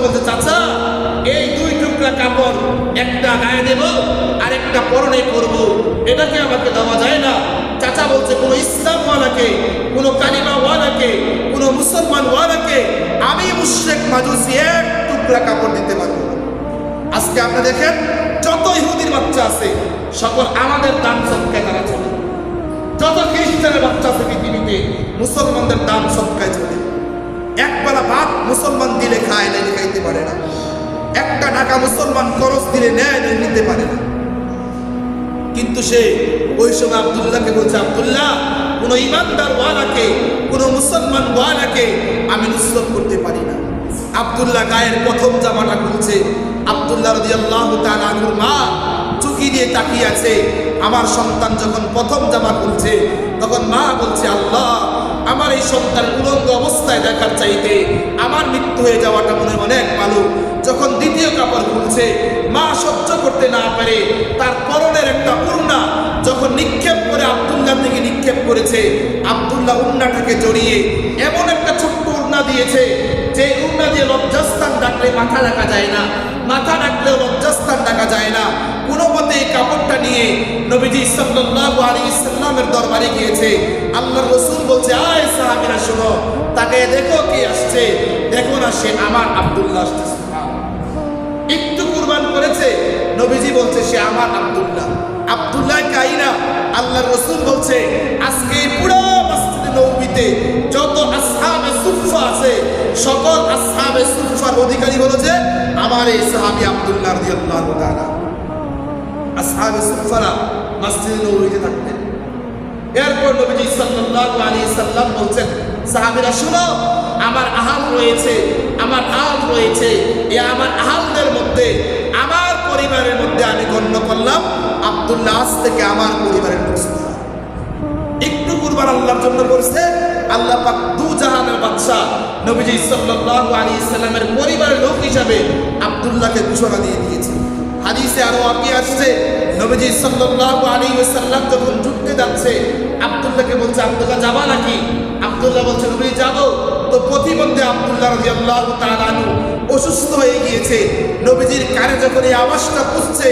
বলছে, চাচা এই দুই টুকরা কাপড় একটা গায়ে দেব আর একটা পরনে করব, এটাকে আমাকে দেওয়া যায় না। চাচা বলছে, কোনো ইসলামওয়ালাকে, কোনো কালিমাওয়ালাকে, কোনো মুসলমানওয়ালাকে আমি মুশরিক মাজুসি এক টুকরা কাপড় দিতে পারবো না। আজকে আপনি দেখেন যত ইহুদির বাচ্চা আছে সকল আমাদের দান সদকায় তারা চলে। যত খ্রিস্টানের বাচ্চা আছে পৃথিবীতে মুসলমানদের দান সদকায় চলে। একবেলা ভাত মুসলমান দিলে খায় না, খাইতে পারে না। একটা টাকা মুসলমান খরচ দিলে নেয় না, নিতে পারে না। কিন্তু সে ওই সময় আব্দুল্লাহকে বলছে, আব্দুল্লাহ কোনো ইমানদার ওয়ালাকে, কোনো মুসলমান ওয়ালাকে আমি নুসরত করতে পারি না। আব্দুল্লাহ গায়ের প্রথম জামাটা খুলছে। আব্দুল্লাহ রাদিয়াল্লাহু তাআলা আনহুর মা চুকি দিয়ে তাকিয়ে আছে। আমার সন্তান যখন প্রথম জামা খুলছে তখন মা বলছে, আল্লাহ আমার এই সন্তান উলঙ্গ অবস্থায় দেখার চাইতে আমার মৃত্যু হয়ে যাওয়াটা মনে অনেক ভালো। যখন দ্বিতীয় কাপড় খুলছে মা সহ্য করতে না পারে তার পরনের একটা উড়না যখন নিক্ষেপ করে আব্দুল্লাহর দিকে নিক্ষেপ করেছে, আব্দুল্লাহ উড়নাটাকে জড়িয়ে এমন একটা ছোট্ট উড়না দিয়েছে যে উড়না দিয়ে লজ্জাস্থান ডাকলে মাথা রাখা যায় না, মাথা রাখলেও লজ্জাস্থান ডাকা যায় না। কোনো মতে এই কাপড়টা নিয়ে নবীজি সাল্লাল্লাহু আলাইহি সাল্লামের দরবারে গিয়েছে। আল্লাহর রাসূল বলছে, আয় সাহাবীরা শোনো, তাকে দেখো কে আসছে, দেখো না সে আমার আব্দুল্লাহ আসছে। একটু কুরবান করেছে, নবীজি বলছে সে আমার আব্দুল্লাহ। আব্দুল্লাহ কাইনা আল্লাহর রাসূল বলছে, আজকে পুরো মসজিদে নববীতে যত আসহাবে সুফফা আছে সকল আসহাবে সুফফার অধিকারী হলো যে আমার এই সাহাবী আব্দুল্লাহ রাদিয়াল্লাহু তাআলা। আসহাবে সুফফারা মসজিদে নববীতে থাকতেন। এরপর নবীজি সাল্লাল্লাহু আলাইহি সাল্লাম বলছেন, সাহাবীরা শুনো, আমার আহাল রয়েছে, আমার আহাল রয়েছে। এই আমার আহালদের মধ্যে আমার পরিবারের মধ্যে আমি গণ্য করলাম আব্দুল্লাহ আজ থেকে আমার পরিবারের মুসলিম। একটু কুরবান আল্লাহর জন্য করছে। আল্লাহ পাক দু জাহানের বাদশা নবীজি সাল্লাল্লাহু আলাইহি সাল্লামের পরিবারের লোক হিসাবে আব্দুল্লাহকে ঘোষণা দিয়ে দিয়েছে। হাদিসে আরো আগে আসছে, নবীজি সাল্লাল্লাহু আলাইহি ওয়াসাল্লাম যখন যুদ্ধে যাচ্ছে আব্দুল্লাহকে বলছে, আব্দুল্লাহ যাবা নাকি? আব্দুল্লাহ বলছে, নবী যাবো। তো প্রতিমধ্যে আব্দুল্লাহ রাদিয়াল্লাহু তাআলা আনহু অসুস্থ হয়ে গিয়েছে। নবীজির কানে যখন এই আওয়াজটা পৌঁছছে,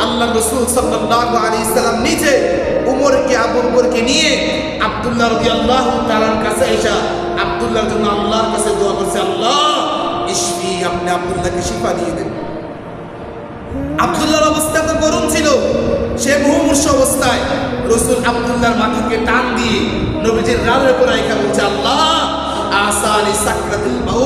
আল্লাহর রাসূল সাল্লাল্লাহু আলাইহি সাল্লাম নিজে উমরকে, আবু বকরকে নিয়ে আব্দুল্লাহ রাদিয়াল্লাহু তাআলার কাছে এসে আব্দুল্লাহর জন্য আল্লাহর কাছে দোয়া করছে, আল্লাহ ইশফি, আপনি আব্দুল্লাহকে শিফা দিয়ে দেন। আব্দুল্লাহর অবস্থা তো করুণ ছিল, সে মুমূর্ষু অবস্থায়। রাসূল আব্দুল্লাহর মাথাকে টান দিয়ে নবীজির রানের উপর রাখা বলছে, আল্লাহ আসানি সাকরাতুল মাউত।